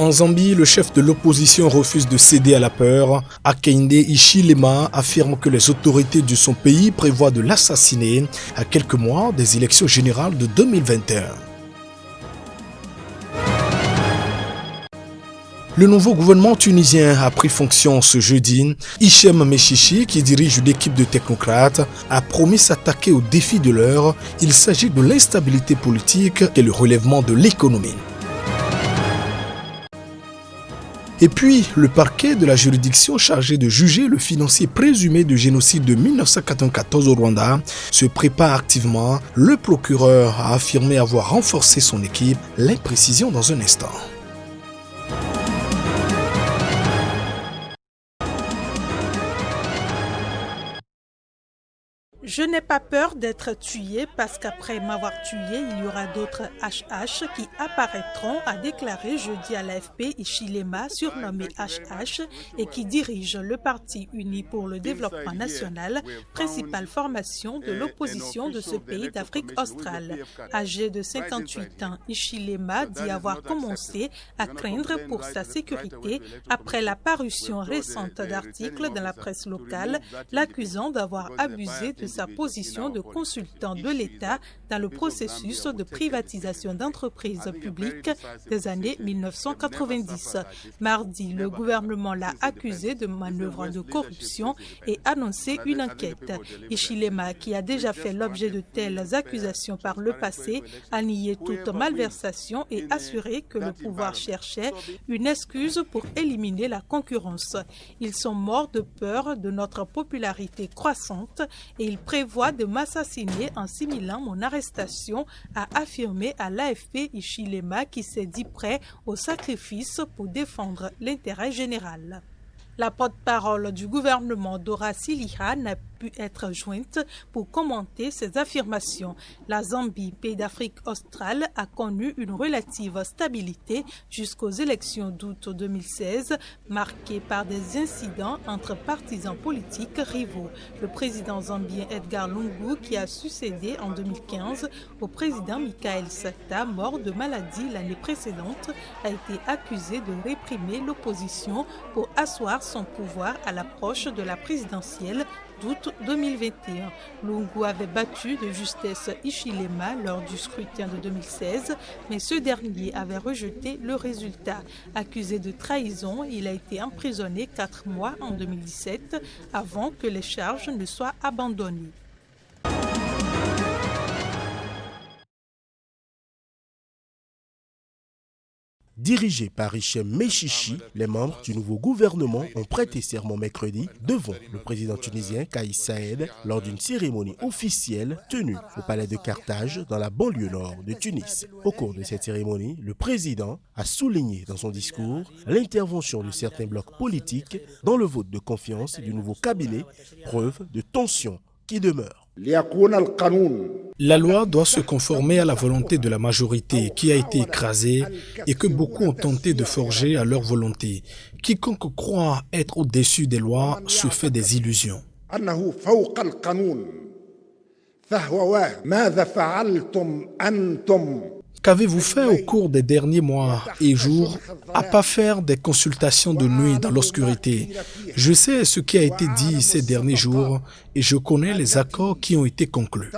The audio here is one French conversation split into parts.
En Zambie, le chef de l'opposition refuse de céder à la peur. Hakainde Hichilema affirme que les autorités de son pays prévoient de l'assassiner à quelques mois des élections générales de 2021. Le nouveau gouvernement tunisien a pris fonction ce jeudi. Hichem Mechichi, qui dirige l'équipe de technocrates, a promis s'attaquer aux défis de l'heure. Il s'agit de l'instabilité politique et le relèvement de l'économie. Et puis, le parquet de la juridiction chargé de juger le financier présumé du génocide de 1994 au Rwanda se prépare activement. Le procureur a affirmé avoir renforcé son équipe. L'imprécision dans un instant. Je n'ai pas peur d'être tué parce qu'après m'avoir tué, il y aura d'autres HH qui apparaîtront, a déclaré jeudi à l'AFP Hichilema, surnommé HH, et qui dirige le Parti uni pour le développement national, principale formation de l'opposition de ce pays d'Afrique australe. Âgé de 58 ans, Hichilema dit avoir commencé à craindre pour sa sécurité après la parution récente d'articles dans la presse locale l'accusant d'avoir abusé de sa position de consultant de l'État dans le processus de privatisation d'entreprises publiques des années 1990. Mardi, le gouvernement l'a accusé de manœuvres de corruption et annoncé une enquête. Hichilema, qui a déjà fait l'objet de telles accusations par le passé, a nié toute malversation et assuré que le pouvoir cherchait une excuse pour éliminer la concurrence. Ils sont morts de peur de notre popularité croissante et ils prévoit de m'assassiner en simulant mon arrestation, a affirmé à l'AFP Hichilema qui s'est dit prêt au sacrifice pour défendre l'intérêt général. La porte-parole du gouvernement Dora Siliha n'a pu être jointe pour commenter ces affirmations. La Zambie, pays d'Afrique australe, a connu une relative stabilité jusqu'aux élections d'août 2016, marquées par des incidents entre partisans politiques rivaux. Le président zambien Edgar Lungu, qui a succédé en 2015 au président Michael Sata, mort de maladie l'année précédente, a été accusé de réprimer l'opposition pour asseoir son pouvoir à l'approche de la présidentielle d'août 2021. Lungu avait battu de justesse Hichilema lors du scrutin de 2016, mais ce dernier avait rejeté le résultat. Accusé de trahison, il a été emprisonné 4 mois en 2017 avant que les charges ne soient abandonnées. Dirigés par Hichem Mechichi, les membres du nouveau gouvernement ont prêté serment mercredi devant le président tunisien Kais Saied lors d'une cérémonie officielle tenue au palais de Carthage dans la banlieue nord de Tunis. Au cours de cette cérémonie, le président a souligné dans son discours l'intervention de certains blocs politiques dans le vote de confiance du nouveau cabinet, preuve de tensions qui demeurent. La loi doit se conformer à la volonté de la majorité qui a été écrasée et que beaucoup ont tenté de forger à leur volonté. Quiconque croit être au-dessus des lois se fait des illusions. Qu'avez-vous fait au cours des derniers mois et jours à pas faire des consultations de nuit dans l'obscurité? Je sais ce qui a été dit ces derniers jours et je connais les accords qui ont été conclus.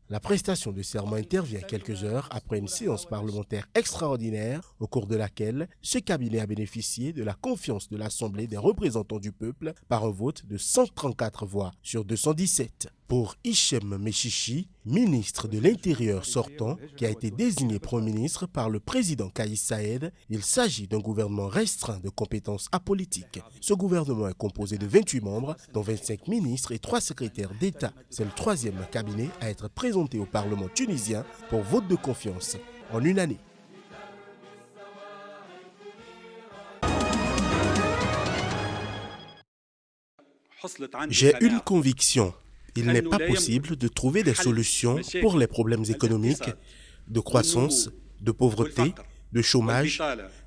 La prestation de serment intervient quelques heures après une séance parlementaire extraordinaire au cours de laquelle ce cabinet a bénéficié de la confiance de l'Assemblée des représentants du peuple par un vote de 134 voix sur 217. Pour Hichem Mechichi, ministre de l'Intérieur sortant, qui a été désigné Premier ministre par le président Kais Saied, il s'agit d'un gouvernement restreint de compétences apolitiques. Ce gouvernement est composé de 28 membres, dont 25 ministres et 3 secrétaires d'État. C'est le 3e cabinet à être présenté au Parlement tunisien pour vote de confiance en une année. J'ai une conviction. Il n'est pas possible de trouver des solutions pour les problèmes économiques, de croissance, de pauvreté, de chômage,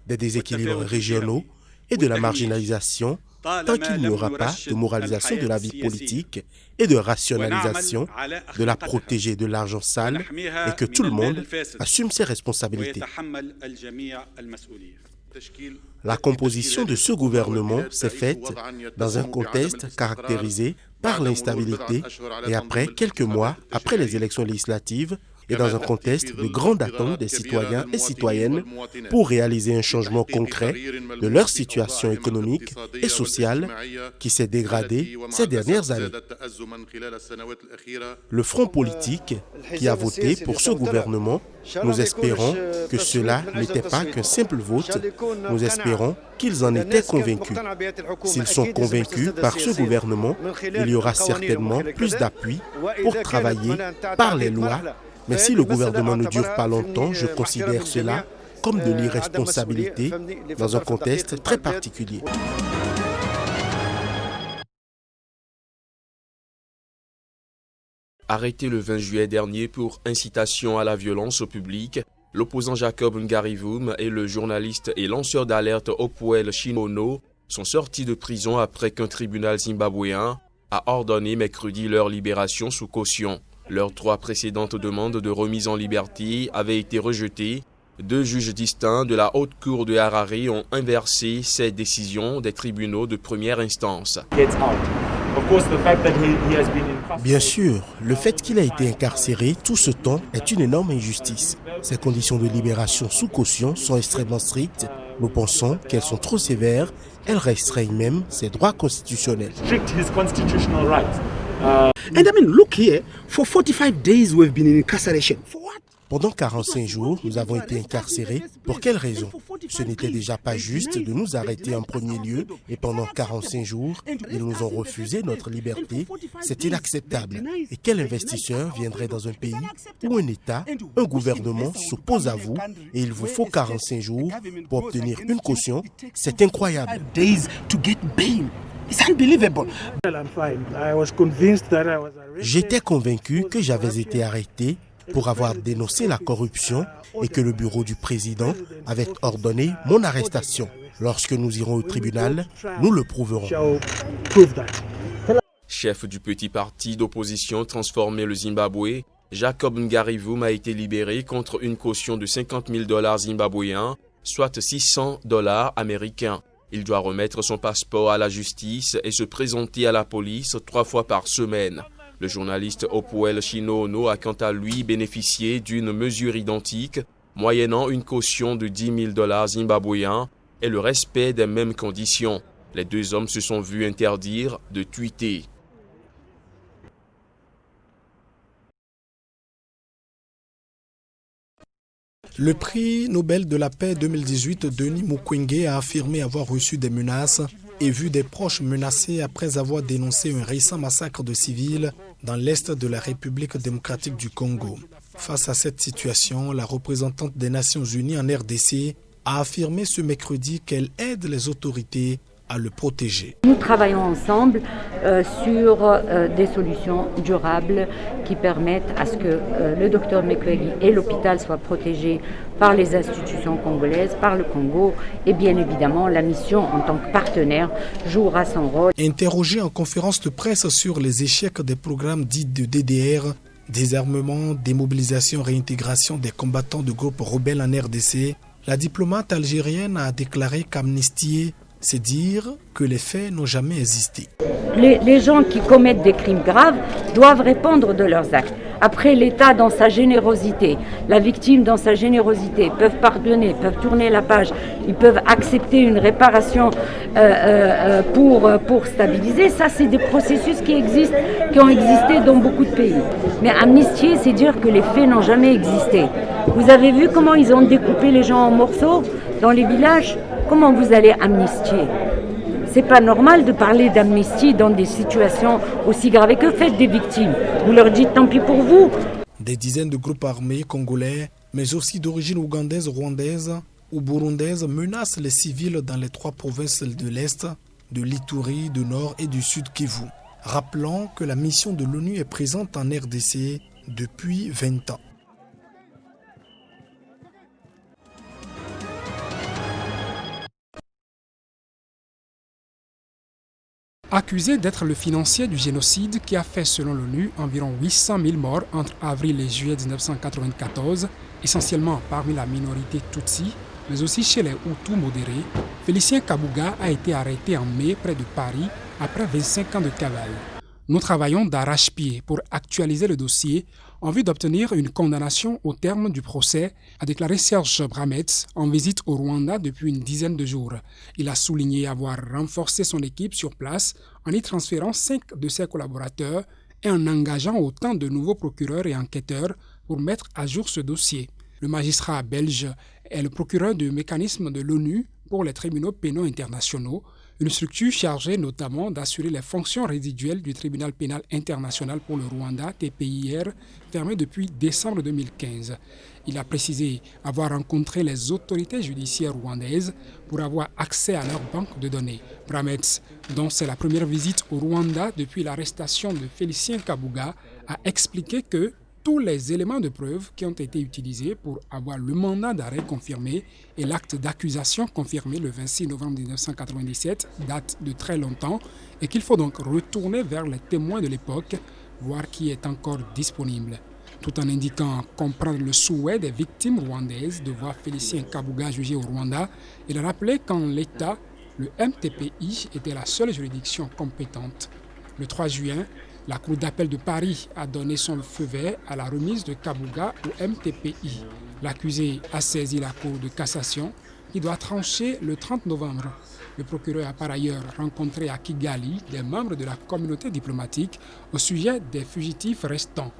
des déséquilibres régionaux et de la marginalisation tant qu'il n'y aura pas de moralisation de la vie politique et de rationalisation, de la protéger de l'argent sale et que tout le monde assume ses responsabilités. La composition de ce gouvernement s'est faite dans un contexte caractérisé par l'instabilité et après quelques mois après les élections législatives et dans un contexte de grande attente des citoyens et citoyennes pour réaliser un changement concret de leur situation économique et sociale qui s'est dégradée ces dernières années. Le front politique qui a voté pour ce gouvernement, nous espérons que cela n'était pas qu'un simple vote, nous espérons qu'ils en étaient convaincus. S'ils sont convaincus par ce gouvernement, il y aura certainement plus d'appui pour travailler par les lois. Mais si le gouvernement ne dure pas longtemps, je considère cela comme de l'irresponsabilité dans un contexte très particulier. Arrêté le 20 juillet dernier pour incitation à la violence au public, l'opposant Jacob Ngarivoum et le journaliste et lanceur d'alerte Opuel Chinono sont sortis de prison après qu'un tribunal zimbabwéen a ordonné mercredi leur libération sous caution. Leurs 3 précédentes demandes de remise en liberté avaient été rejetées. 2 juges distincts de la Haute Cour de Harare ont inversé ces décisions des tribunaux de première instance. Bien sûr, le fait qu'il a été incarcéré tout ce temps est une énorme injustice. Ces conditions de libération sous caution sont extrêmement strictes. Nous pensons qu'elles sont trop sévères. Elles restreignent même ses droits constitutionnels. And I mean, look here, for 45 days we've been in incarceration. For what? Pendant 45 jours, nous avons été incarcérés. Pour quelle raison? Ce n'était déjà pas juste de nous arrêter en premier lieu et pendant 45 jours, ils nous ont refusé notre liberté. C'est inacceptable. Et quel investisseur viendrait dans un pays où un État, un gouvernement s'oppose à vous et il vous faut 45 jours pour obtenir une caution? C'est incroyable. J'étais convaincu que j'avais été arrêté pour avoir dénoncé la corruption et que le bureau du président avait ordonné mon arrestation. Lorsque nous irons au tribunal, nous le prouverons. Chef du petit parti d'opposition Transformer le Zimbabwe, Jacob Ngarivoum a été libéré contre une caution de $50 000 zimbabwéens, soit $600 américains. Il doit remettre son passeport à la justice et se présenter à la police 3 fois par semaine. Le journaliste Opuel Chinono a quant à lui bénéficié d'une mesure identique, moyennant une caution de $10 000 zimbabwéens et le respect des mêmes conditions. Les 2 hommes se sont vus interdire de tweeter. Le prix Nobel de la paix 2018, Denis Mukwege, a affirmé avoir reçu des menaces et vu des proches menacés après avoir dénoncé un récent massacre de civils dans l'est de la République démocratique du Congo. Face à cette situation, la représentante des Nations Unies en RDC a affirmé ce mercredi qu'elle aide les autorités à le protéger. Nous travaillons ensemble sur des solutions durables qui permettent à ce que le docteur Mukwege et l'hôpital soient protégés par les institutions congolaises, par le Congo et bien évidemment la mission en tant que partenaire jouera son rôle. Interrogée en conférence de presse sur les échecs des programmes dits de DDR, désarmement, démobilisation, réintégration des combattants de groupes rebelles en RDC, la diplomate algérienne a déclaré qu'amnistier, c'est dire que les faits n'ont jamais existé. Les gens qui commettent des crimes graves doivent répondre de leurs actes. Après, l'État, dans sa générosité, la victime, dans sa générosité, peuvent pardonner, peuvent tourner la page, ils peuvent accepter une réparation pour stabiliser. Ça, c'est des processus qui existent, qui ont existé dans beaucoup de pays. Mais amnistier, c'est dire que les faits n'ont jamais existé. Vous avez vu comment ils ont découpé les gens en morceaux dans les villages? Comment vous allez amnistier? C'est pas normal de parler d'amnistie dans des situations aussi graves. Que faites des victimes? Vous leur dites tant pis pour vous. Des dizaines de groupes armés congolais, mais aussi d'origine ougandaise, rwandaise ou burundaise, menacent les civils dans les 3 provinces de l'Est, de l'Ituri, du Nord et du Sud Kivu. Rappelons que la mission de l'ONU est présente en RDC depuis 20 ans. Accusé d'être le financier du génocide qui a fait, selon l'ONU, environ 800 000 morts entre avril et juillet 1994, essentiellement parmi la minorité Tutsi, mais aussi chez les Hutus modérés, Félicien Kabuga a été arrêté en mai près de Paris après 25 ans de cavale. Nous travaillons d'arrache-pied pour actualiser le dossier en vue d'obtenir une condamnation au terme du procès, a déclaré Serge Bramets en visite au Rwanda depuis une dizaine de jours. Il a souligné avoir renforcé son équipe sur place en y transférant 5 de ses collaborateurs et en engageant autant de nouveaux procureurs et enquêteurs pour mettre à jour ce dossier. Le magistrat belge est le procureur du mécanisme de l'ONU pour les tribunaux pénaux internationaux, une structure chargée notamment d'assurer les fonctions résiduelles du tribunal pénal international pour le Rwanda, TPIR, fermé depuis décembre 2015. Il a précisé avoir rencontré les autorités judiciaires rwandaises pour avoir accès à leur banque de données. Bramets, dont c'est la première visite au Rwanda depuis l'arrestation de Félicien Kabuga, a expliqué que tous les éléments de preuve qui ont été utilisés pour avoir le mandat d'arrêt confirmé et l'acte d'accusation confirmé le 26 novembre 1997 datent de très longtemps et qu'il faut donc retourner vers les témoins de l'époque, voir qui est encore disponible. Tout en indiquant comprendre le souhait des victimes rwandaises de voir Félicien Kabuga jugé au Rwanda, il a rappelé qu'en l'État, le MTPI était la seule juridiction compétente. Le 3 juin, la Cour d'appel de Paris a donné son feu vert à la remise de Kabuga au MTPI. L'accusé a saisi la Cour de cassation qui doit trancher le 30 novembre. Le procureur a par ailleurs rencontré à Kigali des membres de la communauté diplomatique au sujet des fugitifs restants.